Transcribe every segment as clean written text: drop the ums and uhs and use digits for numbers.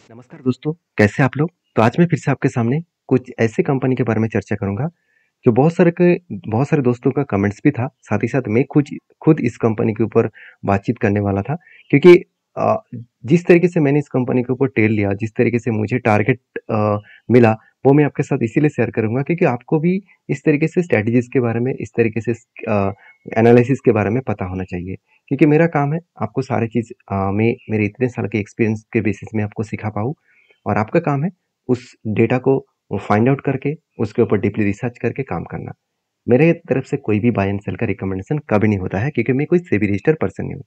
नमस्कार दोस्तों, कैसे आप लोग? तो आज मैं फिर से आपके सामने कुछ ऐसे कंपनी के बारे में चर्चा करूँगा, जो बहुत सारे दोस्तों का कमेंट्स भी था। साथ ही साथ मैं खुद खुद इस कंपनी के ऊपर बातचीत करने वाला था क्योंकि अ, जिस तरीके से मैंने इस कंपनी के ऊपर टेल लिया, जिस तरीके से मुझे टारगेट मिला, वो मैं आपके साथ इसीलिए शेयर करूँगा क्योंकि आपको भी इस तरीके से स्ट्रैटेजीज़ के बारे में, इस तरीके से एनालिसिस के बारे में पता होना चाहिए। क्योंकि मेरा काम है आपको सारी चीज़ मैं मेरे इतने साल के एक्सपीरियंस के बेसिस में आपको सिखा पाऊँ और आपका काम है उस डेटा को फाइंड आउट करके उसके ऊपर डीपली रिसर्च करके काम करना। मेरे तरफ से कोई भी बाय एंड सेल का रिकमेंडेशन कभी नहीं होता है क्योंकि मैं कोई सेबी रजिस्टर्ड पर्सन नहीं हूँ।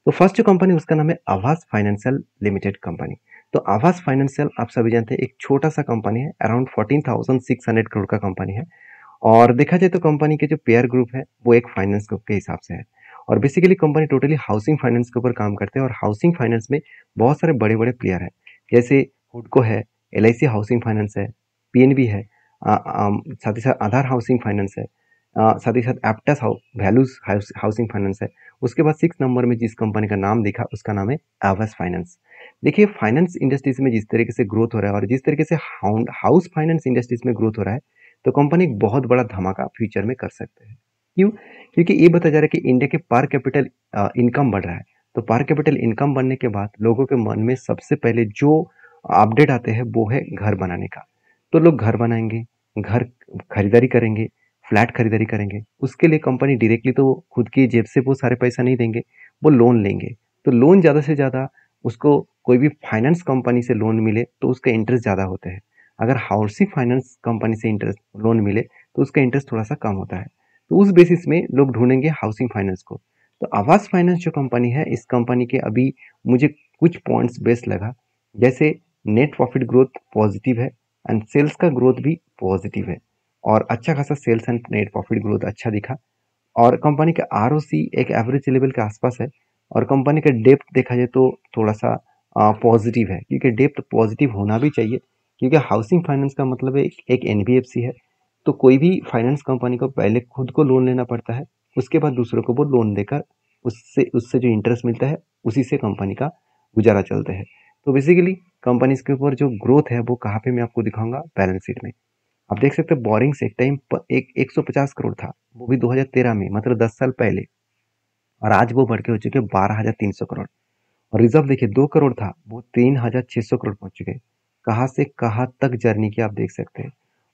तो फर्स्ट जो कंपनी उसका नाम है आवास फाइनेंशियल लिमिटेड कंपनी। तो आवास फाइनेंशियल आप सभी जानते हैं एक छोटा सा कंपनी है, अराउंड 14,600 करोड़ का कंपनी है। और देखा जाए तो कंपनी के जो पेयर ग्रुप है वो एक फाइनेंस ग्रुप के हिसाब से है। और basically company totally housing finance के ऊपर काम करते हैं और हाउसिंग फाइनेंस में बहुत सारे बड़े बड़े प्लेयर हैं, जैसे हुडको है, LIC हाउसिंग फाइनेंस है, PNB है, साथ ही साथ आधार हाउसिंग फाइनेंस है, साथ ही साथ एप्टस वैल्यूज हाउसिंग फाइनेंस है। उसके बाद 6 नंबर में जिस कंपनी का नाम देखा उसका नाम है आवास फाइनेंस। देखिए फाइनेंस इंडस्ट्रीज में जिस तरीके से ग्रोथ हो रहा है और जिस तरीके से हाउस फाइनेंस इंडस्ट्रीज में ग्रोथ हो रहा है, तो कंपनी एक बहुत बड़ा धमाका फ्यूचर में कर सकते हैं। क्यों? क्योंकि ये बताया जा रहा है कि इंडिया के पर कैपिटल इनकम बढ़ रहा है। तो पर कैपिटल इनकम बढ़ने के बाद लोगों के मन में सबसे पहले जो अपडेट आते हैं वो है घर बनाने का। तो लोग घर बनाएंगे, घर खरीदारी करेंगे, फ्लैट खरीदारी करेंगे। उसके लिए कंपनी डायरेक्टली तो खुद की जेब से वो सारे पैसा नहीं देंगे, वो लोन लेंगे। तो लोन ज़्यादा से ज़्यादा उसको कोई भी फाइनेंस कंपनी से लोन मिले तो उसका इंटरेस्ट ज़्यादा होता है। अगर हाउसिंग फाइनेंस कंपनी से इंटरेस्ट लोन मिले तो उसका इंटरेस्ट थोड़ा सा कम होता है। तो उस बेसिस में लोग ढूंढेंगे हाउसिंग फाइनेंस को। तो आवास फाइनेंस जो कंपनी है, इस कंपनी के अभी मुझे कुछ पॉइंट्स बेस्ट लगा, जैसे नेट प्रॉफिट ग्रोथ पॉजिटिव है एंड सेल्स का ग्रोथ भी पॉजिटिव है और अच्छा खासा sales and net profit growth अच्छा दिखा। और कंपनी का ROC एक एवरेज लेवल के आसपास है और कंपनी का डेप्थ देखा जाए तो थोड़ा सा पॉजिटिव है, क्योंकि डेप्थ पॉजिटिव होना भी चाहिए क्योंकि हाउसिंग फाइनेंस का मतलब है एक NBFC है। तो कोई भी फाइनेंस कंपनी को पहले खुद को लोन लेना पड़ता है, उसके बाद दूसरों को वो लोन देकर उससे उससे जो इंटरेस्ट मिलता है उसी से कंपनी का गुजारा चलता है। तो बेसिकली कंपनीज के ऊपर जो ग्रोथ है वो कहाँ पे मैं आपको दिखाऊंगा, बैलेंस शीट में। आप देख सकते हैं बोरिंग्स एक टाइम एक 150 करोड़ था, वो भी 2013 में, मतलब 10 साल पहले। और आज वो बढ़ के हो चुके 12,300 करोड़। और रिजर्व देखिए 2 करोड़ था, वो 3,600 करोड़ पहुंच चुके। कहाँ से कहाँ तक जर्नी की आप देख सकते हैं।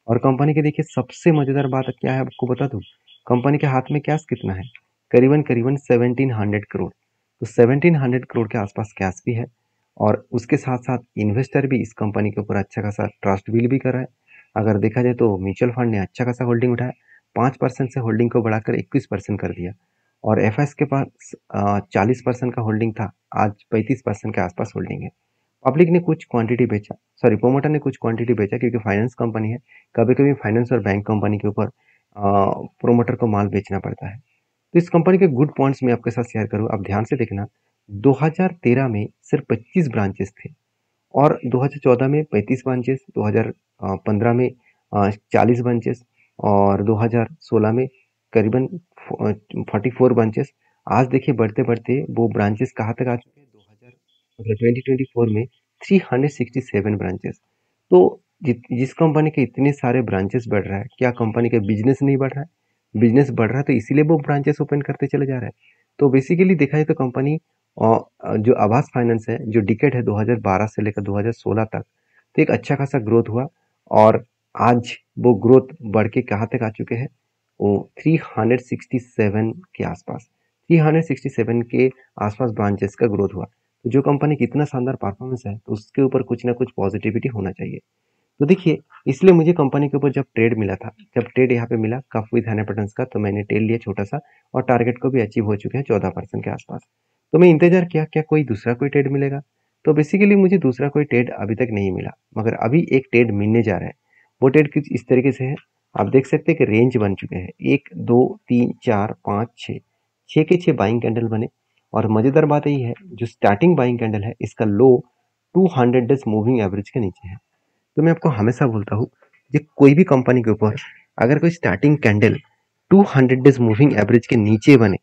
और कंपनी के देखिए सबसे मजेदार बात क्या है आपको बता दूं, कंपनी के हाथ में कैश कितना है, करीबन करीबन 1700 करोड़। तो 1700 करोड़ के आसपास कैश भी है और उसके साथ साथ इन्वेस्टर भी इस कंपनी के ऊपर अच्छा खासा ट्रस्ट बिल भी कर रहा है। अगर देखा जाए तो म्यूचुअल फंड ने अच्छा खासा होल्डिंग उठाया, 5% से होल्डिंग को बढ़ाकर 21% कर दिया। और FS के पास 40% का होल्डिंग था, आज 35% के आसपास होल्डिंग है। पब्लिक ने कुछ क्वांटिटी बेचा, सॉरी प्रोमोटर ने कुछ क्वांटिटी बेचा क्योंकि फाइनेंस कंपनी है, कभी कभी फाइनेंस और बैंक कंपनी के ऊपर प्रोमोटर को माल बेचना पड़ता है। तो इस कंपनी के गुड पॉइंट्स मैं आपके साथ शेयर करूँ, आप ध्यान से देखना। 2013 में सिर्फ 25 ब्रांचेस थे और 2014 में 35 ब्रांचेस, 2015 में 40 ब्रांचेस और 2016 में करीबन 44 ब्रांचेस। आज देखिए बढ़ते बढ़ते वो ब्रांचेस कहाँ तक आ चुके हैं, 2000 मतलब 2024 में 367 ब्रांचेस। तो जिस कंपनी के इतने सारे ब्रांचेस बढ़ रहा है, क्या कंपनी का बिजनेस नहीं बढ़ रहा है? बिजनेस बढ़ रहा है तो इसीलिए वो ब्रांचेस ओपन करते चले जा रहे हैं। तो बेसिकली देखा जाए तो कंपनी जो आवास फाइनेंस है, जो डिकेट है 2012 से लेकर 2016 तक, तो एक अच्छा खासा ग्रोथ हुआ और आज वो ग्रोथ बढ़ के कहाँ तक आ चुके हैं, वो 367 के आसपास, 367 के आसपास ब्रांचेस का ग्रोथ हुआ। तो जो कंपनी की इतना शानदार परफॉर्मेंस है तो उसके ऊपर कुछ ना कुछ पॉजिटिविटी होना चाहिए। तो देखिए इसलिए मुझे कंपनी के ऊपर जब ट्रेड मिला था, जब ट्रेड यहाँ पे मिला कफ विद हैनेपटन्स का, तो मैंने टेल लिया छोटा सा और टारगेट को भी अचीव हो चुके हैं 14% के आसपास। तो मैं इंतजार किया क्या कोई दूसरा कोई ट्रेड मिलेगा। तो बेसिकली मुझे दूसरा कोई ट्रेड अभी तक नहीं मिला, मगर अभी एक ट्रेड मिलने जा रहा है। वो ट्रेड कुछ इस तरीके से है, आप देख सकते हैं कि रेंज बन चुके हैं 1 2 3 4 5 6, 6 के 6 बाइंग कैंडल बने। और मजेदार बात यही है, जो स्टार्टिंग बाइंग कैंडल है इसका लो 200 डेज मूविंग एवरेज के नीचे है। तो मैं आपको हमेशा बोलता हूँ कि कोई भी कंपनी के ऊपर अगर कोई starting candle 200 days moving average के नीचे बने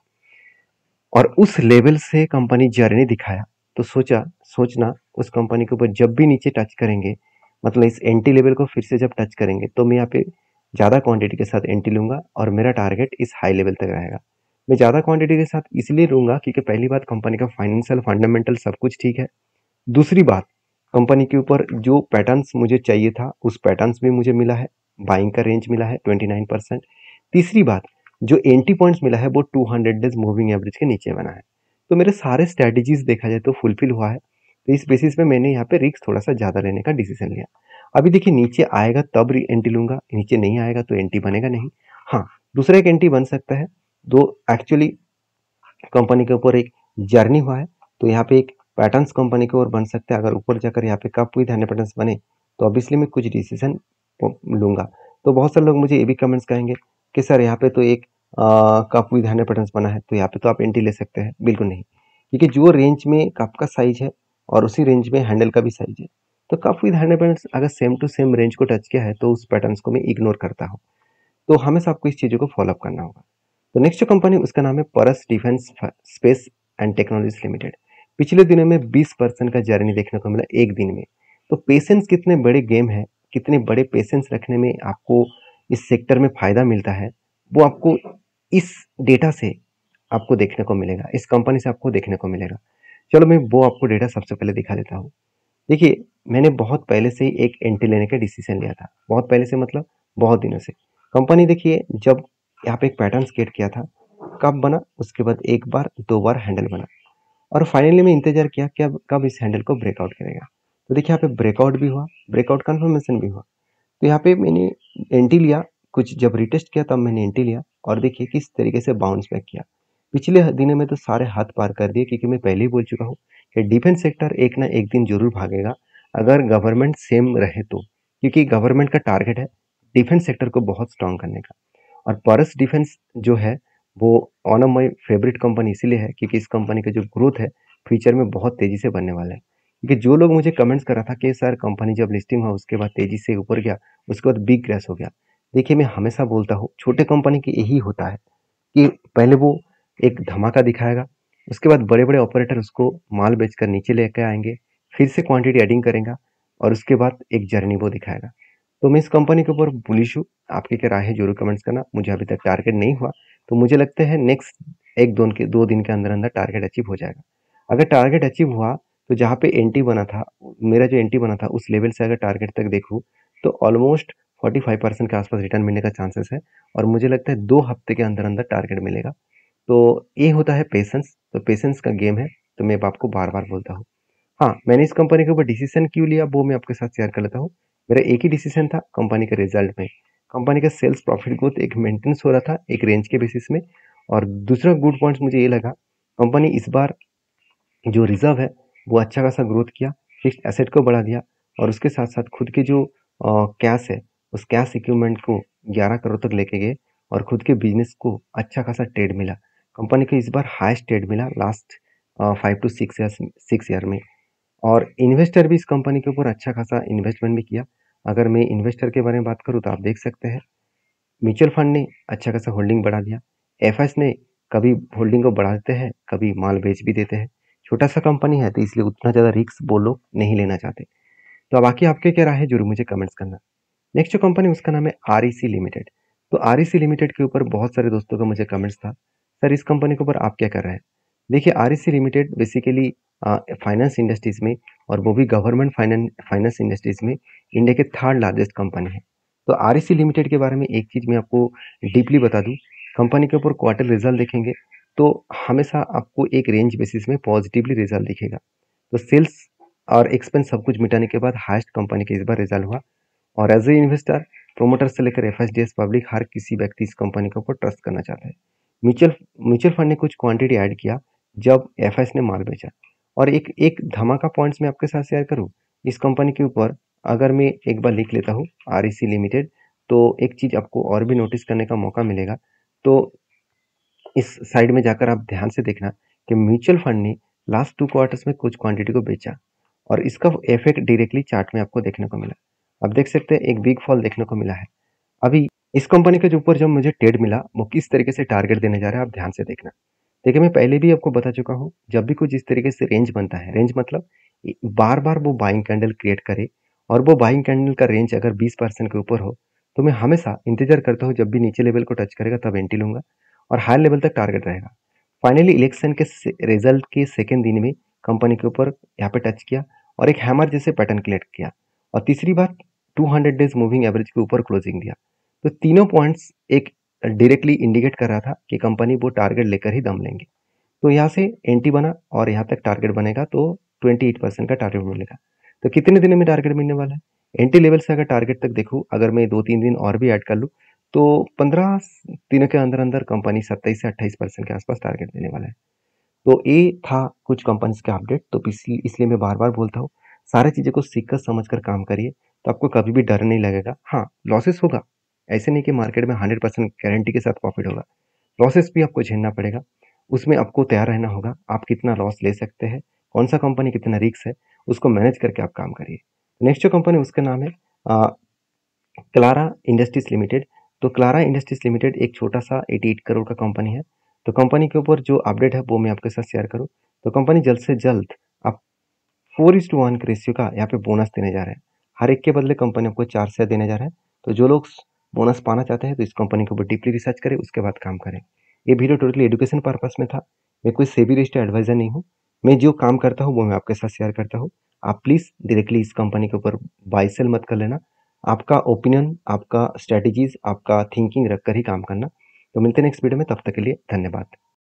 और उस लेवल से कंपनी जर्नी दिखाया, तो सोचना उस कंपनी के ऊपर जब भी नीचे टच करेंगे, मतलब इस एंट्री लेवल को फिर से जब टच करेंगे तो मैं यहाँ पे ज़्यादा क्वांटिटी के साथ एंट्री लूँगा और मेरा टारगेट इस हाई लेवल तक रहेगा। मैं ज़्यादा क्वांटिटी के साथ इसलिए लूँगा क्योंकि पहली बात, कंपनी का फाइनेंशियल फंडामेंटल सब कुछ ठीक है। दूसरी बात, कंपनी के ऊपर जो पैटर्न्स मुझे चाहिए था उस पैटर्न्स भी मुझे मिला है, बाइंग का रेंज मिला है 29%। तीसरी बात, जो एंट्री पॉइंट्स मिला है वो 200 डेज मूविंग एवरेज के नीचे बना है। तो मेरे सारे स्ट्रेटेजीज देखा जाए तो फुलफिल हुआ है। तो इस बेसिस पे मैंने यहाँ पे रिस्क थोड़ा सा ज़्यादा लेने का डिसीजन लिया। अभी देखिए नीचे आएगा तब एंट्री लूंगा, नीचे नहीं आएगा तो एंट्री बनेगा नहीं। हाँ, दूसरा एक एंट्री बन सकता है। दो एक्चुअली कंपनी के ऊपर एक जर्नी हुआ है तो यहाँ पे एक पैटर्न्स कंपनी के ओर बन सकते हैं। अगर ऊपर जाकर यहाँ पे कप विद हैंड पैटर्न्स बने तो ऑब्वियसली मैं कुछ डिसीजन लूंगा। तो बहुत सारे लोग मुझे ये भी कमेंट्स कहेंगे कि सर यहाँ पे तो एक कप विद हैंड पैटर्न्स बना है तो यहाँ पे तो आप एंट्री ले सकते हैं। बिल्कुल नहीं, क्योंकि जो रेंज में कप का साइज है और उसी रेंज में हैंडल का भी साइज है, तो कप विद हैंड पैटर्न्स अगर सेम टू सेम रेंज को टच किया है तो उस पैटर्न्स को मैं इग्नोर करता हूँ। तो हमेशा आपको इस चीज़ों को फॉलोअप करना होगा। तो नेक्स्ट जो कंपनी उसका नाम है Paras defence space and technologies limited. पिछले दिनों में 20% का जर्नी देखने को मिला एक दिन में। तो पेशेंस कितने बड़े गेम है, कितने बड़े पेशेंस रखने में आपको इस सेक्टर में फायदा मिलता है, वो आपको इस डेटा से आपको देखने को मिलेगा, इस कंपनी से आपको देखने को मिलेगा। चलो मैं वो आपको डेटा सबसे पहले दिखा देता हूँ। देखिए, मैंने बहुत पहले से ही एक एंट्री लेने का डिसीजन लिया था। बहुत पहले से मतलब बहुत दिनों से। कंपनी देखिए जब यहाँ पे एक पैटर्न क्रिएट किया था, कब बना, उसके बाद एक बार दो बार हैंडल बना और फाइनली मैं इंतजार किया कि अब कब इस हैंडल को ब्रेकआउट करेगा। तो देखिए यहाँ पे ब्रेकआउट भी हुआ, ब्रेकआउट कंफर्मेशन भी हुआ। तो यहाँ पे मैंने एंट्री लिया, कुछ जब रिटेस्ट किया तब मैंने एंट्री लिया और देखिए किस तरीके से बाउंस बैक किया। पिछले दिनों में तो सारे हाथ पार कर दिए, क्योंकि मैं पहले ही बोल चुका हूँ कि डिफेंस सेक्टर एक ना एक दिन जरूर भागेगा अगर गवर्नमेंट सेम रहे तो, क्योंकि गवर्नमेंट का टारगेट है डिफेंस सेक्टर को बहुत स्ट्रांग करने का। और परस डिफेंस जो है वो on of my favourite company इसीलिए है क्योंकि इस कंपनी का जो ग्रोथ है फ्यूचर में बहुत तेजी से बढ़ने वाला है। क्योंकि जो लोग मुझे कमेंट्स कर रहा था कि सर कंपनी जब लिस्टिंग हुआ उसके बाद तेजी से ऊपर गया, उसके बाद बिग क्रैश हो गया। देखिए मैं हमेशा बोलता हूँ छोटे कंपनी की यही होता है कि पहले वो एक धमाका दिखाएगा, उसके बाद बड़े बड़े ऑपरेटर उसको माल बेचकर नीचे लेकर आएंगे, फिर से क्वांटिटी एडिंग करेगा और उसके बाद एक जर्नी वो दिखाएगा। तो मैं इस कंपनी के ऊपर बुलिश हूँ। आपकी क्या राय है जरूर कमेंट्स करना। मुझे अभी तक टारगेट नहीं हुआ तो मुझे लगता है नेक्स्ट एक दो दिन के अंदर अंदर टारगेट अचीव हो जाएगा। अगर टारगेट अचीव हुआ तो जहाँ पे एंट्री बना था, मेरा जो एंट्री बना था उस लेवल से अगर टारगेट तक देखूँ तो ऑलमोस्ट 45% के आसपास रिटर्न मिलने का चांसेस है और मुझे लगता है 2 हफ्ते के अंदर अंदर टारगेट मिलेगा। तो ये होता है पेशेंस। तो पेशेंस का गेम है, तो मैं आपको बार बार बोलता हूँ। हाँ, मैंने इस कंपनी के ऊपर डिसीजन क्यों लिया वो मैं आपके साथ शेयर कर लेता हूँ। मेरा एक ही डिसीजन था कंपनी के रिजल्ट में। कंपनी का सेल्स प्रॉफिट ग्रोथ एक मेंटेनेंस हो रहा था एक रेंज के बेसिस में। और दूसरा गुड पॉइंट मुझे ये लगा, कंपनी इस बार जो रिजर्व है वो अच्छा खासा ग्रोथ किया, फिक्स्ड एसेट को बढ़ा दिया और उसके साथ साथ खुद के जो कैश है उस कैश इक्विपमेंट को 11 करोड़ तक लेके गए और खुद के बिजनेस को अच्छा खासा ट्रेड मिला। कंपनी को इस बार हाईएस्ट ट्रेड मिला लास्ट 5 to 6 ईयर में। और इन्वेस्टर भी इस कंपनी के ऊपर अच्छा खासा इन्वेस्टमेंट भी किया। अगर मैं इन्वेस्टर के बारे में बात करूँ तो आप देख सकते हैं म्यूचुअल फंड ने अच्छा खासा होल्डिंग बढ़ा दिया। एफएस ने कभी होल्डिंग को बढ़ा देते हैं, कभी माल बेच भी देते हैं। छोटा सा कंपनी है तो इसलिए उतना ज़्यादा रिस्क वो लोग नहीं लेना चाहते। तो बाकी आपके क्या राय है जरूर मुझे कमेंट्स करना। नेक्स्ट जो कंपनी उसका नाम है आरईसी लिमिटेड। तो आरईसी लिमिटेड के ऊपर बहुत सारे दोस्तों का मुझे कमेंट्स था, सर इस कंपनी के ऊपर आप क्या कर रहे हैं। देखिए REC limited basically finance industries में और वो भी गवर्नमेंट फाइनेंस इंडस्ट्रीज में इंडिया के थर्ड लार्जेस्ट कंपनी है। तो आरईसी लिमिटेड के बारे में एक चीज़ मैं आपको डीपली बता दूं, कंपनी के ऊपर क्वार्टर रिजल्ट देखेंगे तो हमेशा आपको एक रेंज बेसिस में पॉजिटिवली रिजल्ट दिखेगा। तो सेल्स और एक्सपेंस सब कुछ मिटाने के बाद हाईएस्ट कंपनी का इस बार रिजल्ट हुआ। और एज ए इन्वेस्टर, प्रोमोटर से लेकर एफएसडीएस पब्लिक हर किसी व्यक्ति इस कंपनी के ऊपर ट्रस्ट करना चाहता है। म्यूचुअल म्यूचुअल फंड ने कुछ क्वांटिटी ऐड किया जब एफएस ने माल बेचा। और एक एक धमाका पॉइंट्स मैं आपके साथ शेयर करूं इस कंपनी के ऊपर, अगर मैं एक बार लिख लेता हूँ आरईसी लिमिटेड, तो एक चीज आपको और भी नोटिस करने का मौका मिलेगा। तो इस साइड में जाकर आप ध्यान से देखना कि म्यूचुअल फंड ने लास्ट 2 क्वार्टर्स में कुछ क्वांटिटी को बेचा और इसका इफेक्ट डायरेक्टली चार्ट में आपको देखने को मिला। आप देख सकते हैं एक बिग फॉल देखने को मिला है। अभी इस कंपनी के जो ऊपर जब मुझे ट्रेड मिला वो किस तरीके से टारगेट देने जा रहा है आप ध्यान से देखना। देखिए, मैं पहले भी आपको बता चुका हूँ, जब भी कुछ इस तरीके से रेंज बनता है, रेंज मतलब बार-बार वो बाइंग कैंडल क्रिएट करे और वो बाइंग कैंडल का रेंज अगर 20% के ऊपर हो, तो मैं हमेशा इंतज़ार करता हूँ जब भी नीचे लेवल को टच करेगा तब एंट्री लूँगा और हायर लेवल तक टारगेट रहेगा। फाइनली इलेक्शन के रिजल्ट के सेकेंड दिन में कंपनी के ऊपर यहाँ पे टच किया और एक हैमर जैसे पैटर्न क्रिएट किया और तीसरी बात 200 डेज मूविंग एवरेज के ऊपर क्लोजिंग दिया। तो तीनों पॉइंट्स एक डायरेक्टली इंडिकेट कर रहा था कि कंपनी वो टारगेट लेकर ही दम लेंगे। तो यहाँ से एंट्री बना और यहाँ तक टारगेट बनेगा तो 28% का टारगेट मिलेगा। तो कितने दिन में टारगेट मिलने वाला है? एंट्री लेवल से अगर टारगेट तक देखूँ, अगर मैं 2-3 दिन और भी ऐड कर लूँ, तो 15 दिनों के अंदर-अंदर कंपनी 27 से 28% के आसपास टारगेट देने वाला है। तो ये था कुछ कंपनीज़ का अपडेट। तो इसलिए मैं बार-बार बोलता हूँ, सारी चीज़ों को सीख कर समझ कर काम करिए, तो आपको कभी भी डर नहीं लगेगा। हाँ, लॉसेस होगा, ऐसे नहीं कि मार्केट में 100% गारंटी के साथ प्रॉफिट होगा। लॉसेस भी आपको झेलना पड़ेगा, उसमें आपको तैयार रहना होगा, आप कितना लॉस ले सकते हैं, कौन-सा कंपनी कितना रिस्क है, उसको मैनेज करके आप काम करिए। नेक्स्ट जो कंपनी उसका नाम है क्लारा इंडस्ट्रीज लिमिटेड। तो क्लारा इंडस्ट्रीज लिमिटेड एक छोटा-सा 88 करोड़ का कंपनी है। तो कंपनी के ऊपर जो अपडेट है वो मैं आपके साथ शेयर करूँ, तो कंपनी जल्द से जल्द आप 4:1 के रेशियो का यहाँ पे बोनस देने जा रहे हैं। हर एक के बदले कंपनी आपको 4 शेयर देने जा रहा है। तो जो लोग बोनस पाना चाहते हैं तो इस कंपनी के ऊपर डीपली रिसर्च करें, उसके बाद काम करें। ये वीडियो टोटली एजुकेशन पर्पस में था। मैं कोई सेबी रजिस्टर्ड एडवाइजर नहीं हूँ। मैं जो काम करता हूँ वो मैं आपके साथ शेयर करता हूँ। आप प्लीज़ डायरेक्टली इस कंपनी के ऊपर बाय सेल मत कर लेना। आपका ओपिनियन, आपका स्ट्रैटेजीज़, आपका थिंकिंग रख कर ही काम करना। तो मिलते हैं नेक्स्ट वीडियो में, तब तक के लिए धन्यवाद।